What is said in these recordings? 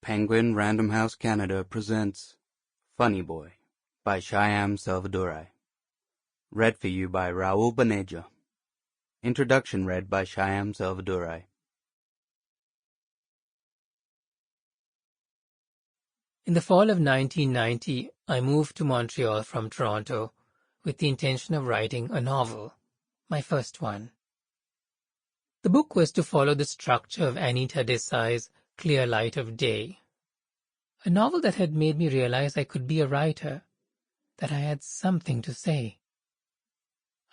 Penguin Random House Canada presents Funny Boy by Shyam Selvadurai. Read for you by Raoul Bhaneja. Introduction read by Shyam Selvadurai. In the fall of 1990, I moved to Montreal from Toronto with the intention of writing a novel, my first one. The book was to follow the structure of Anita Desai's Clear Light of Day, a novel that had made me realize I could be a writer, that I had something to say.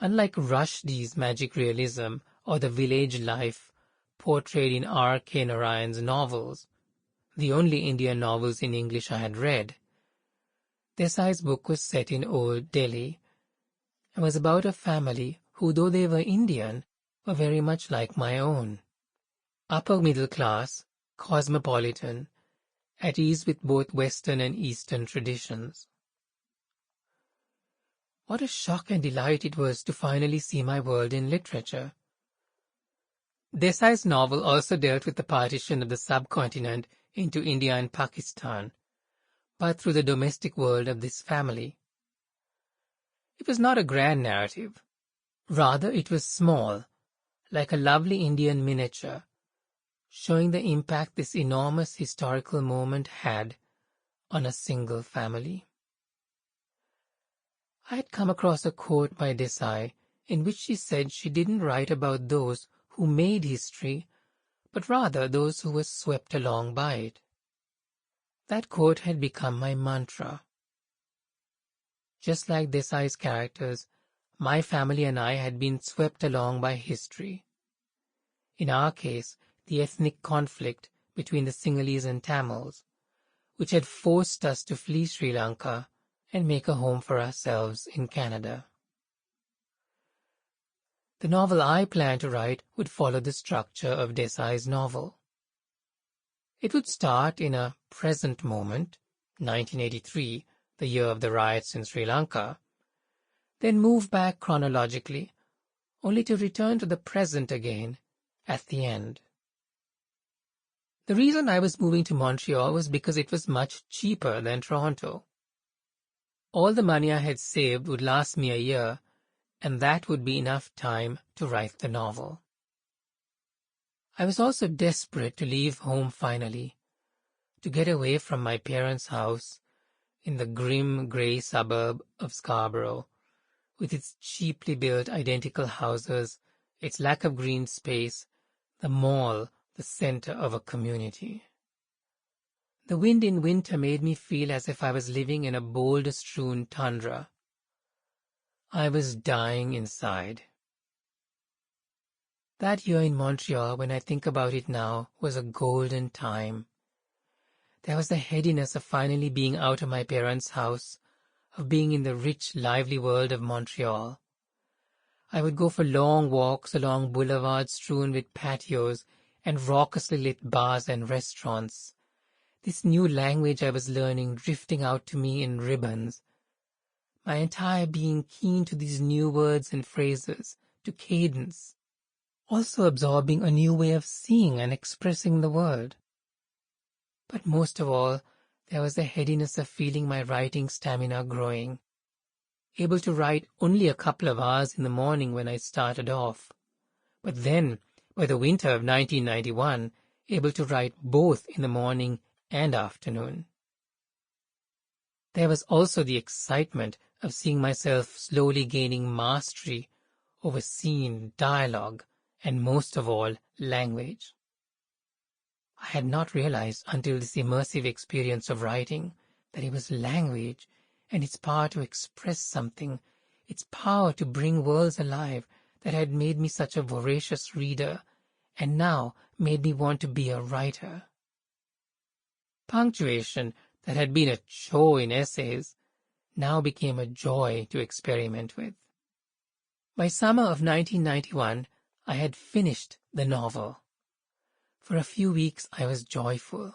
Unlike Rushdie's magic realism or the village life portrayed in R.K. Narayan's novels, the only Indian novels in English I had read, Desai's book was set in Old Delhi and was about a family who, though they were Indian, were very much like my own. Upper middle class, cosmopolitan, at ease with both Western and Eastern traditions. What a shock and delight it was to finally see my world in literature. Desai's novel also dealt with the partition of the subcontinent into India and Pakistan, but through the domestic world of this family. It was not a grand narrative. Rather, it was small, like a lovely Indian miniature, showing the impact this enormous historical moment had on a single family. I had come across a quote by Desai in which she said she didn't write about those who made history, but rather those who were swept along by it. That quote had become my mantra. Just like Desai's characters, my family and I had been swept along by history. In our case, the ethnic conflict between the Sinhalese and Tamils, which had forced us to flee Sri Lanka and make a home for ourselves in Canada. The novel I planned to write would follow the structure of Desai's novel. It would start in a present moment, 1983, the year of the riots in Sri Lanka, then move back chronologically, only to return to the present again at the end. The reason I was moving to Montreal was because it was much cheaper than Toronto. All the money I had saved would last me a year, and that would be enough time to write the novel. I was also desperate to leave home finally, to get away from my parents' house in the grim grey suburb of Scarborough, with its cheaply built identical houses, its lack of green space, the mall the center of a community. The wind in winter made me feel as if I was living in a boulder-strewn tundra. I was dying inside. That year in Montreal, when I think about it now, was a golden time. There was the headiness of finally being out of my parents' house, of being in the rich, lively world of Montreal. I would go for long walks along boulevards strewn with patios and raucously lit bars and restaurants. This new language I was learning drifting out to me in ribbons. My entire being keen to these new words and phrases, to cadence. Also absorbing a new way of seeing and expressing the world. But most of all, there was the headiness of feeling my writing stamina growing. Able to write only a couple of hours in the morning when I started off. But then, by the winter of 1991, able to write both in the morning and afternoon. There was also the excitement of seeing myself slowly gaining mastery over scene, dialogue, and most of all, language. I had not realized until this immersive experience of writing that it was language and its power to express something, its power to bring worlds alive, that had made me such a voracious reader and now made me want to be a writer. Punctuation, that had been a chore in essays, now became a joy to experiment with. By summer of 1991, I had finished the novel. For a few weeks I was joyful.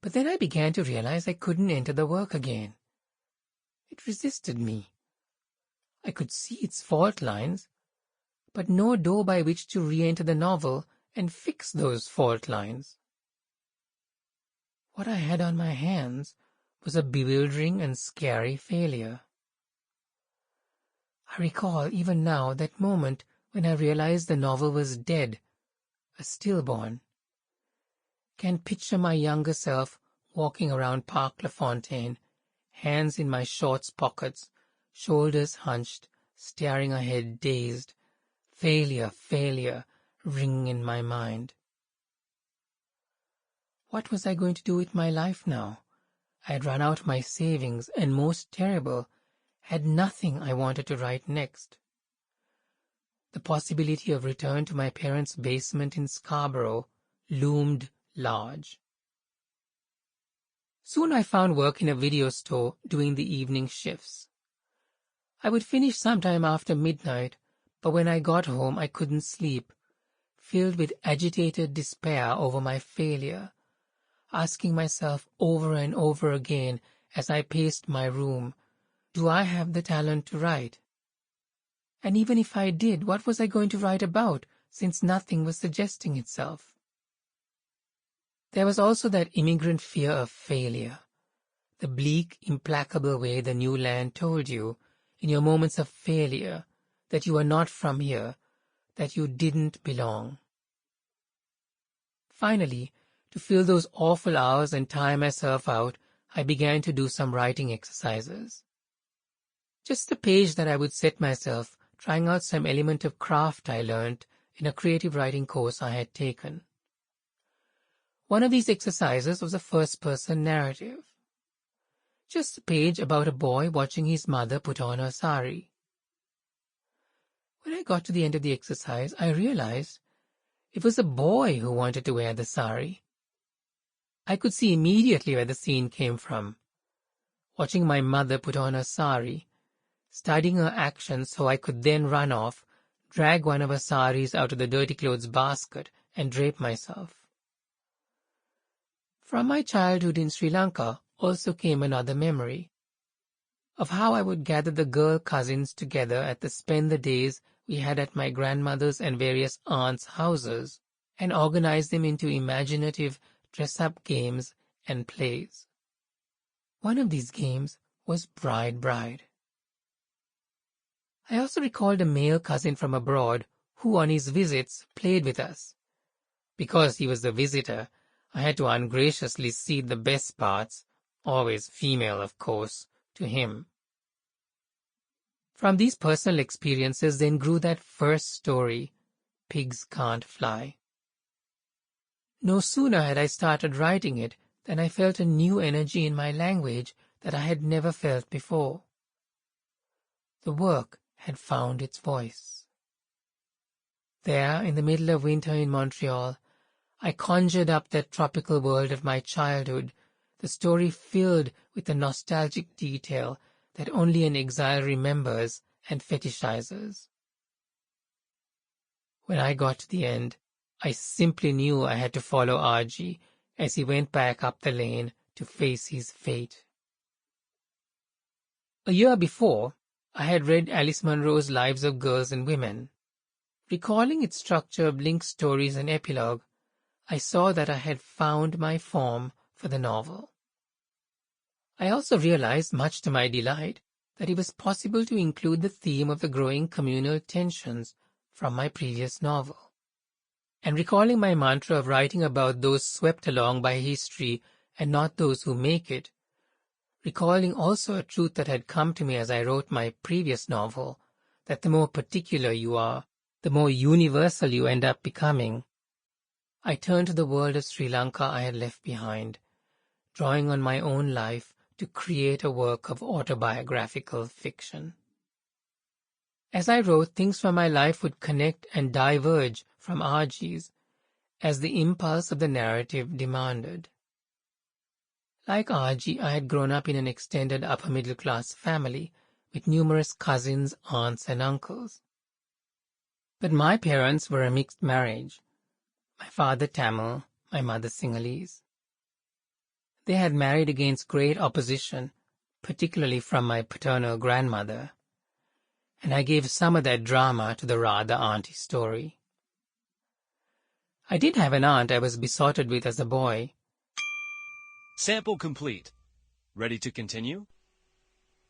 But then I began to realize I couldn't enter the work again. It resisted me. I could see its fault lines, but no door by which to re-enter the novel and fix those fault lines. What I had on my hands was a bewildering and scary failure. I recall even now that moment when I realized the novel was dead, a stillborn. Can picture my younger self walking around Parc La Fontaine, hands in my shorts pockets, shoulders hunched, staring ahead dazed, failure, failure, ringing in my mind. What was I going to do with my life now? I had run out my savings, and most terrible, had nothing I wanted to write next. The possibility of return to my parents' basement in Scarborough loomed large. Soon I found work in a video store doing the evening shifts. I would finish sometime after midnight, but when I got home I couldn't sleep, filled with agitated despair over my failure, asking myself over and over again as I paced my room, do I have the talent to write? And even if I did, what was I going to write about, since nothing was suggesting itself? There was also that immigrant fear of failure, the bleak, implacable way the new land told you, in your moments of failure, that you were not from here, that you didn't belong. Finally, to fill those awful hours and tire myself out, I began to do some writing exercises. Just a page that I would set myself, trying out some element of craft I learned in a creative writing course I had taken. One of these exercises was a first-person narrative. Just a page about a boy watching his mother put on her sari. When I got to the end of the exercise, I realized it was a boy who wanted to wear the sari. I could see immediately where the scene came from. Watching my mother put on her sari, studying her actions so I could then run off, drag one of her saris out of the dirty clothes basket, and drape myself. From my childhood in Sri Lanka also came another memory of how I would gather the girl cousins together at the spend the days we had at my grandmother's and various aunts' houses, and organize them into imaginative dress-up games and plays. One of these games was Bride. I also recalled a male cousin from abroad who on his visits played with us. Because he was the visitor, I had to ungraciously cede the best parts, always female of course, to him. From these personal experiences then grew that first story, Pigs Can't Fly. No sooner had I started writing it than I felt a new energy in my language that I had never felt before. The work had found its voice. There, in the middle of winter in Montreal, I conjured up that tropical world of my childhood, the story filled with the nostalgic detail that only an exile remembers and fetishizes. When I got to the end, I simply knew I had to follow Arjie as he went back up the lane to face his fate. A year before, I had read Alice Munro's Lives of Girls and Women. Recalling its structure of linked stories and epilogue, I saw that I had found my form for the novel. I also realized, much to my delight, that it was possible to include the theme of the growing communal tensions from my previous novel. And recalling my mantra of writing about those swept along by history and not those who make it, recalling also a truth that had come to me as I wrote my previous novel, that the more particular you are, the more universal you end up becoming, I turned to the world of Sri Lanka I had left behind, drawing on my own life to create a work of autobiographical fiction. As I wrote, things from my life would connect and diverge from Arjie's, as the impulse of the narrative demanded. Like Arjie, I had grown up in an extended upper-middle-class family with numerous cousins, aunts, and uncles. But my parents were a mixed marriage. My father Tamil, my mother Sinhalese. They had married against great opposition, particularly from my paternal grandmother, and I gave some of that drama to the rather auntie story. I did have an aunt I was besotted with as a boy, Sample complete. Ready to continue?